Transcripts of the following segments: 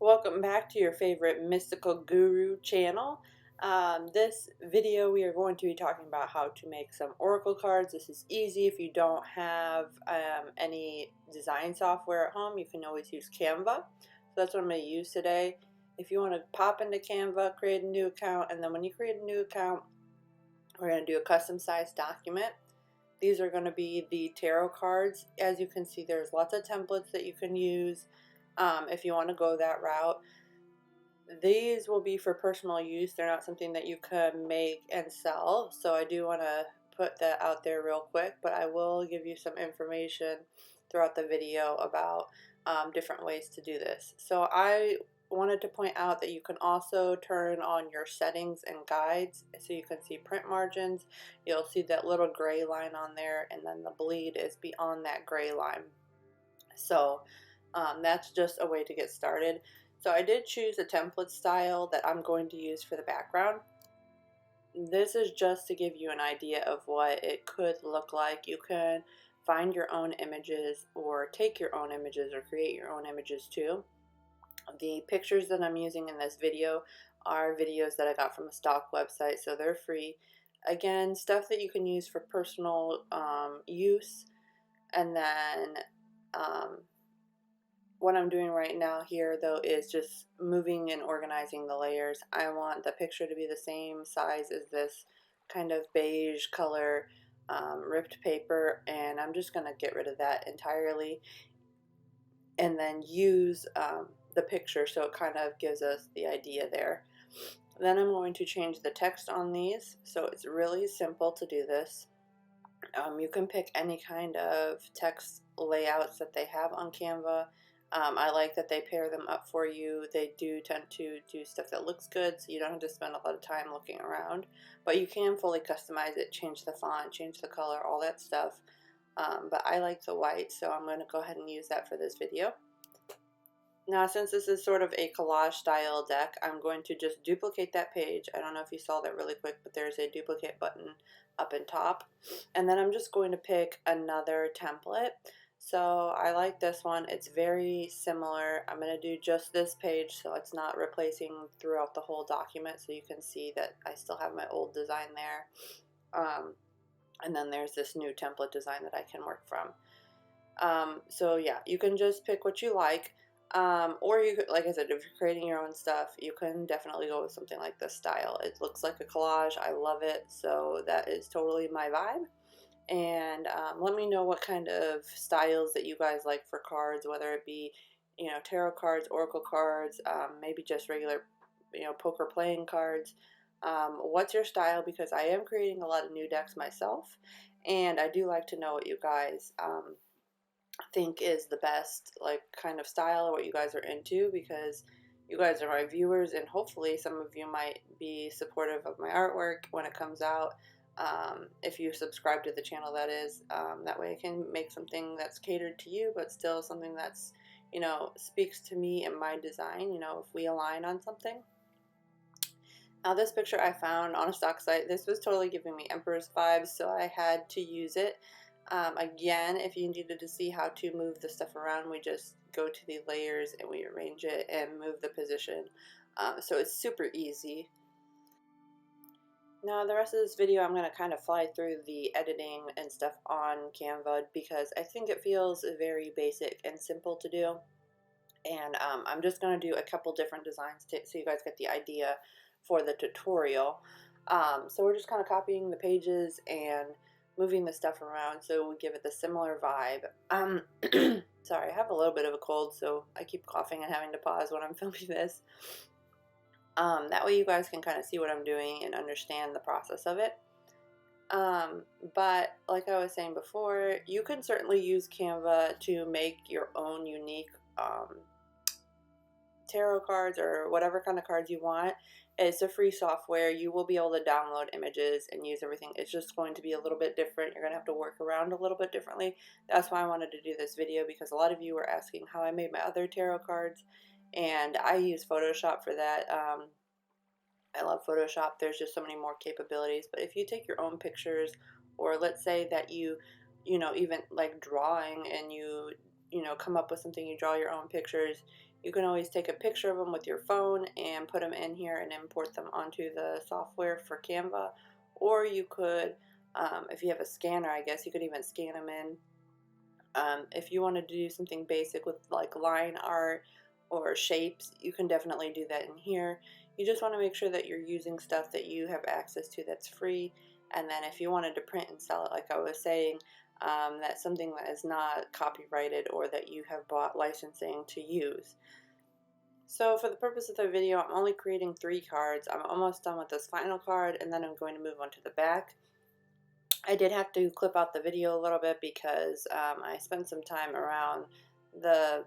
Welcome back to your favorite mystical guru channel. This video we are going to be talking about how to make some oracle cards. This is easy if you don't have any design software at home. You can always use Canva. So that's what I'm going to use today. If you want to pop into Canva, create a new account, and then when you create a new account, we're going to do a custom sized document. These are going to be the tarot cards. As you can see, there's lots of templates that you can use. If you want to go that route, these will be for personal use. They're not something that you can make and sell, so I do want to put that out there real quick, but I will give you some information throughout the video about different ways to do this. So I wanted to point out that you can also turn on your settings and guides, so you can see print margins. You'll see that little gray line on there, and then the bleed is beyond that gray line. So that's just a way to get started. So I did choose a template style that I'm going to use for the background. This is just to give you an idea of what it could look like. You can find your own images or take your own images or create your own images too. The pictures that I'm using in this video are videos that I got from a stock website, so they're free. Again, stuff that you can use for personal use. And then what I'm doing right now here though is just moving and organizing the layers. I want the picture to be the same size as this kind of beige color ripped paper, and I'm just going to get rid of that entirely and then use the picture so it kind of gives us the idea there. Then I'm going to change the text on these, so it's really simple to do this. You can pick any kind of text layouts that they have on Canva. I like that they pair them up for you. They do tend to do stuff that looks good, so you don't have to spend a lot of time looking around. But you can fully customize it, change the font, change the color, all that stuff. But I like the white, so I'm going to go ahead and use that for this video. Now, since this is sort of a collage style deck, I'm going to just duplicate that page. I don't know if you saw that really quick, but there's a duplicate button up in top. And then I'm just going to pick another template. So I like this one. It's very similar. I'm going to do just this page so it's not replacing throughout the whole document, so you can see that I still have my old design there. And then there's this new template design that I can work from. So yeah, you can just pick what you like. Or you could, like I said, if you're creating your own stuff, you can definitely go with something like this style. It looks like a collage. I love it. So that is totally my vibe. And let me know what kind of styles that you guys like for cards, whether it be, tarot cards, oracle cards, maybe just regular, poker playing cards. What's your style? Because I am creating a lot of new decks myself, and I do like to know what you guys think is the best kind of style or what you guys are into, because you guys are my viewers and hopefully some of you might be supportive of my artwork when it comes out. If you subscribe to the channel, that is, that way I can make something that's catered to you but still something that's speaks to me and my design, if we align on something. Now this picture I found on a stock site. This was totally giving me Empress vibes, so I had to use it. Again, if you needed to see how to move the stuff around, we just go to the layers and we arrange it and move the position. So it's super easy. Now the rest of this video I'm going to kind of fly through the editing and stuff on Canva because I think it feels very basic and simple to do. And I'm just going to do a couple different designs so you guys get the idea for the tutorial. So we're just kind of copying the pages and moving the stuff around so we give it the similar vibe. Sorry, I have a little bit of a cold, so I keep coughing and having to pause when I'm filming this. That way you guys can kind of see what I'm doing and understand the process of it. But like I was saying before, you can certainly use Canva to make your own unique tarot cards or whatever kind of cards you want. It's a free software. You will be able to download images and use everything. It's just going to be a little bit different. You're going to have to work around a little bit differently. That's why I wanted to do this video, because a lot of you were asking how I made my other tarot cards, and I use Photoshop for that. I love Photoshop. There's just so many more capabilities. But if you take your own pictures, or let's say that you even like drawing and you come up with something, you draw your own pictures, You can always take a picture of them with your phone and put them in here and import them onto the software for Canva. Or you could, if you have a scanner, I guess you could even scan them in. If you wanted to do something basic with like line art or shapes, you can definitely do that in here. You just want to make sure that you're using stuff that you have access to that's free. And then if you wanted to print and sell it, like I was saying, that's something that is not copyrighted or that you have bought licensing to use. So for the purpose of the video, I'm only creating 3 cards. I'm almost done with this final card, and then I'm going to move on to the back. I did have to clip out the video a little bit because I spent some time around the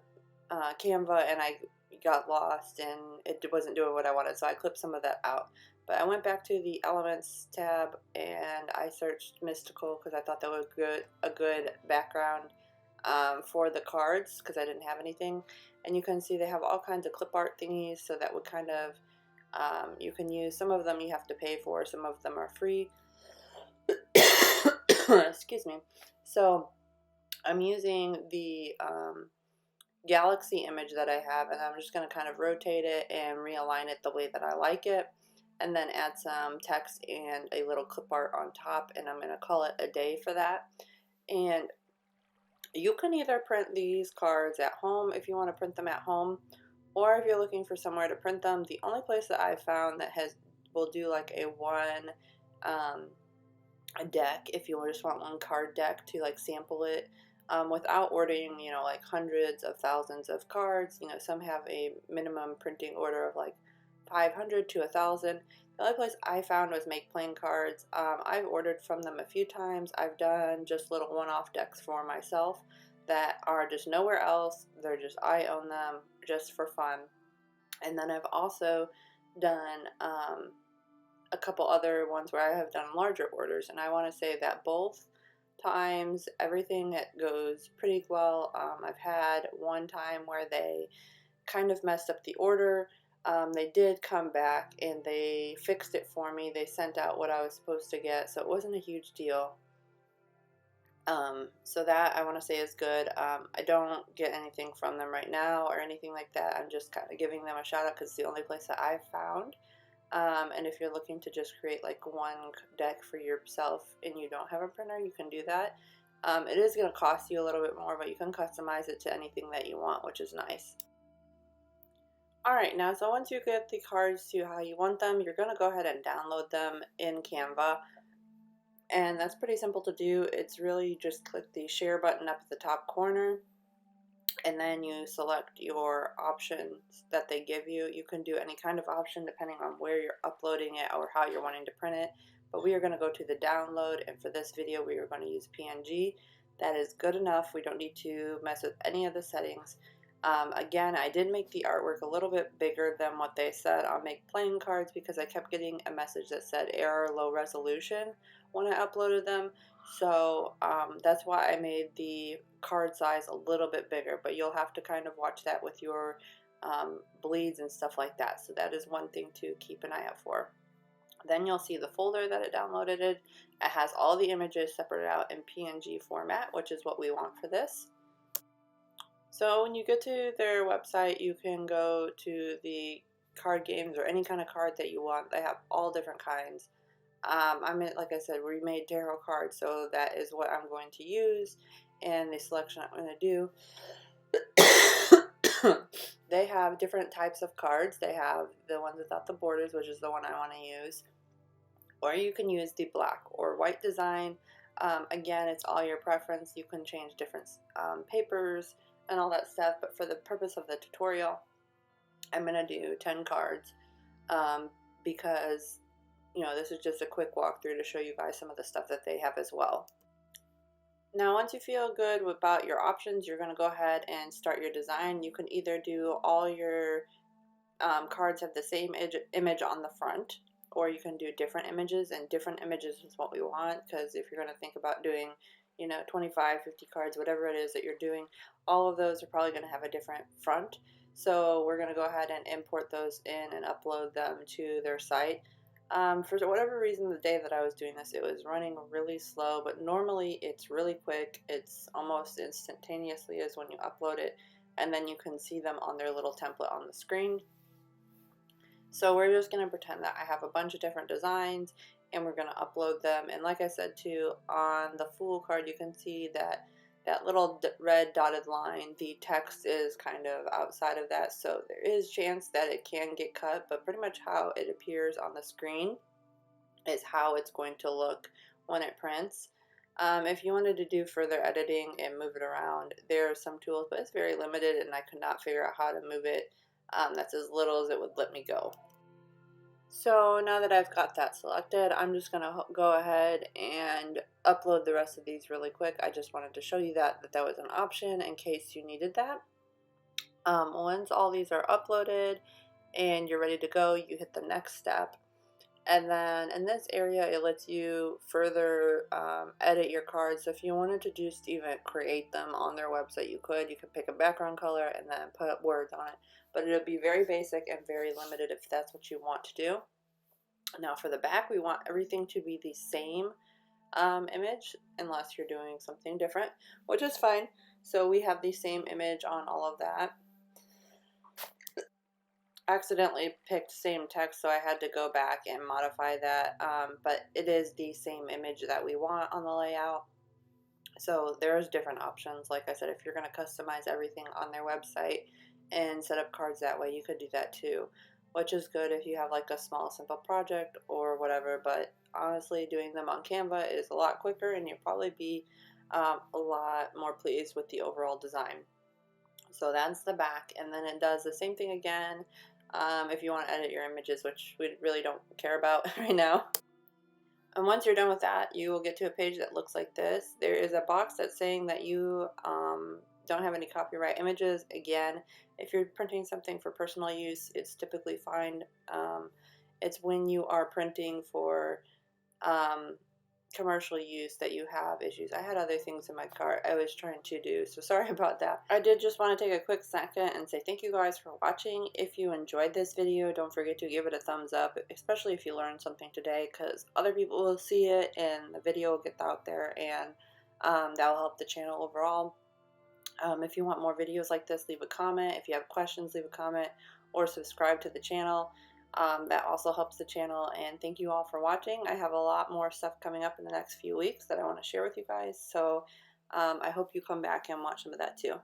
Canva and I got lost and it wasn't doing what I wanted, so I clipped some of that out. But I went back to the Elements tab and I searched Mystical because I thought that was a good background for the cards because I didn't have anything. And you can see they have all kinds of clip art thingies, so that would kind of, you can use, some of them you have to pay for, some of them are free. Excuse me. So I'm using the galaxy image that I have, and I'm just going to kind of rotate it and realign it the way that I like it, and then add some text and a little clip art on top, and I'm going to call it a day for that. And you can either print these cards at home if you want to print them at home, or if you're looking for somewhere to print them. The only place that I've found that will do like a deck, if you just want one card deck to like sample it, without ordering, you know, like hundreds of thousands of cards. You know, some have a minimum printing order of like 500 to 1,000. The only place I found was Make Plain Cards. I've ordered from them a few times. I've done just little one-off decks for myself that are just nowhere else. They're just, I own them just for fun. And then I've also done a couple other ones where I have done larger orders, and I want to say that both times everything goes pretty well. I've had one time where they kind of messed up the order. They did come back and they fixed it for me. They sent out what I was supposed to get, so it wasn't a huge deal. So that I want to say is good. I don't get anything from them right now or anything like that. I'm just kind of giving them a shout out because it's the only place that I've found. And if you're looking to just create like one deck for yourself and you don't have a printer, you can do that. It is going to cost you a little bit more, but you can customize it to anything that you want, which is nice. Alright, now so once you get the cards to how you want them, you're going to go ahead and download them in Canva. And that's pretty simple to do. It's really just click the share button up at the top corner, and then you select your options that they give you. You can do any kind of option depending on where you're uploading it or how you're wanting to print it. But we are going to go to the download, and for this video we are going to use PNG. That is good enough. We don't need to mess with any of the settings. Again, I did make the artwork a little bit bigger than what they said on Make Plain Cards because I kept getting a message that said error low resolution when I uploaded them. So that's why I made the card size a little bit bigger, but you'll have to kind of watch that with your bleeds and stuff like that. So that is one thing to keep an eye out for. Then you'll see the folder that it downloaded. It has all the images separated out in PNG format, which is what we want for this. So when you get to their website, you can go to the card games or any kind of card that you want. They have all different kinds. Like I said, we made tarot cards, so that is what I'm going to use, and the selection I'm going to do. They have different types of cards. They have the ones without the borders, which is the one I want to use, or you can use the black or white design. Again, it's all your preference. You can change different papers and all that stuff, but for the purpose of the tutorial, I'm going to do 10 cards because, you know, this is just a quick walkthrough to show you guys some of the stuff that they have as well. Now, once you feel good about your options, you're going to go ahead and start your design. You can either do all your cards have the same image on the front, or you can do different images, and different images is what we want, because if you're going to think about doing, you know, 25, 50 cards, whatever it is that you're doing, all of those are probably going to have a different front. So we're going to go ahead and import those in and upload them to their site. For whatever reason, the day that I was doing this, it was running really slow, but normally it's really quick. It's almost instantaneously as when you upload it. and then you can see them on their little template on the screen. So we're just going to pretend that I have a bunch of different designs, and we're going to upload them. And like I said too, on the Fool card you can see that that little red dotted line, the text is kind of outside of that, so there is chance that it can get cut, but pretty much how it appears on the screen is how it's going to look when it prints. If you wanted to do further editing and move it around, there are some tools, but it's very limited, and I could not figure out how to move it. That's as little as it would let me go. So now that I've got that selected, I'm just going to go ahead and upload the rest of these really quick. I just wanted to show you that was an option in case you needed that. Once all these are uploaded and you're ready to go, you hit the next step. And then in this area, it lets you further edit your cards. So if you wanted to just even create them on their website, you could. You could pick a background color and then put up words on it. But it'll be very basic and very limited if that's what you want to do. Now for the back, we want everything to be the same image, unless you're doing something different, which is fine. So we have the same image on all of that. Accidentally picked same text, so I had to go back and modify that, but it is the same image that we want on the layout. So there's different options. Like I said, if you're going to customize everything on their website and set up cards that way, you could do that too, which is good if you have like a small simple project or whatever. But honestly, doing them on Canva is a lot quicker, and you'll probably be a lot more pleased with the overall design. So that's the back, and then it does the same thing again if you want to edit your images, which we really don't care about right now. And once you're done with that, you will get to a page that looks like this. There is a box that's saying that you don't have any copyright images. Again, if you're printing something for personal use, it's typically fine. It's when you are printing for commercial use that you have issues. I had other things in my cart I was trying to do, so sorry about that. I did just want to take a quick second and say thank you guys for watching. If you enjoyed this video, don't forget to give it a thumbs up, especially if you learned something today, because other people will see it and the video will get out there, and that will help the channel overall. If you want more videos like this, leave a comment. If you have questions, leave a comment or subscribe to the channel. That also helps the channel, and thank you all for watching. I have a lot more stuff coming up in the next few weeks that I want to share with you guys, so I hope you come back and watch some of that too.